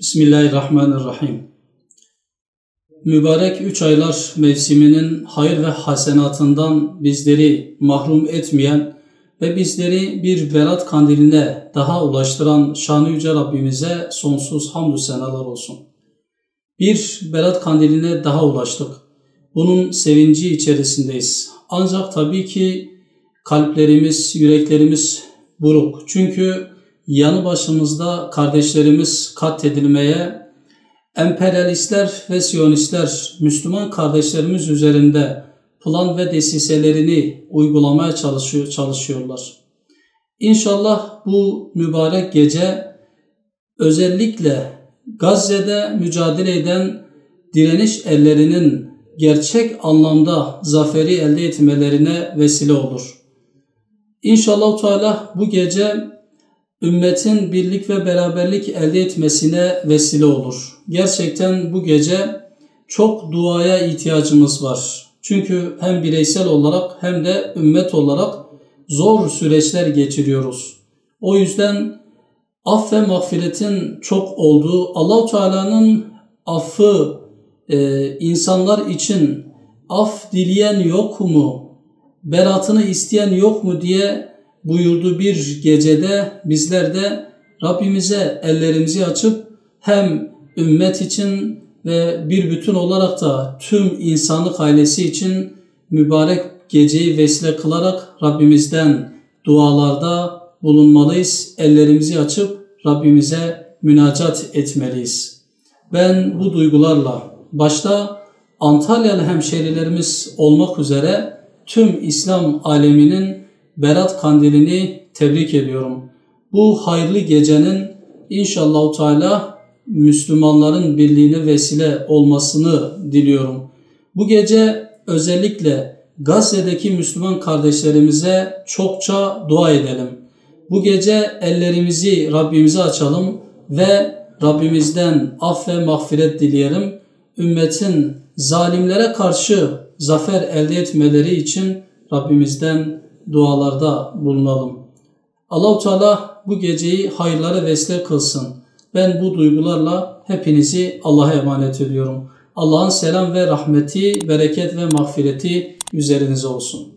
Bismillahirrahmanirrahim. Mübarek 3 aylar mevsiminin hayır ve hasenatından bizleri mahrum etmeyen ve bizleri bir berat kandiline daha ulaştıran şan-ı yüce Rabbimize sonsuz hamdü senalar olsun. Bir berat kandiline daha ulaştık. Bunun sevinci içerisindeyiz. Ancak tabii ki kalplerimiz, yüreklerimiz buruk. Çünkü yanı başımızda kardeşlerimiz katledilmeye, emperyalistler ve siyonistler Müslüman kardeşlerimiz üzerinde plan ve desiselerini uygulamaya çalışıyorlar. İnşallah bu mübarek gece özellikle Gazze'de mücadele eden direniş ellerinin gerçek anlamda zaferi elde etmelerine vesile olur. İnşallah Teala bu gece ümmetin birlik ve beraberlik elde etmesine vesile olur. Gerçekten bu gece çok duaya ihtiyacımız var. Çünkü hem bireysel olarak hem de ümmet olarak zor süreçler geçiriyoruz. O yüzden af ve mağfiretin çok olduğu, Allah-u Teala'nın affı insanlar için af dileyen yok mu, beratını isteyen yok mu diye buyurduğu bir gecede bizler de Rabbimize ellerimizi açıp hem ümmet için ve bir bütün olarak da tüm insanlık ailesi için mübarek geceyi vesile kılarak Rabbimizden dualarda bulunmalıyız. Ellerimizi açıp Rabbimize münacat etmeliyiz. Ben bu duygularla başta Antalyalı hemşehrilerimiz olmak üzere tüm İslam aleminin Berat Kandilini tebrik ediyorum. Bu hayırlı gecenin inşallah Teala Müslümanların birliğine vesile olmasını diliyorum. Bu gece özellikle Gazze'deki Müslüman kardeşlerimize çokça dua edelim. Bu gece ellerimizi Rabbimize açalım ve Rabbimizden af ve mağfiret dileyelim. Ümmetin zalimlere karşı zafer elde etmeleri için Rabbimizden dualarda bulunalım. Allah-u Teala bu geceyi hayırlara vesile kılsın. Ben bu duygularla hepinizi Allah'a emanet ediyorum. Allah'ın selam ve rahmeti, bereket ve mağfireti üzerinize olsun.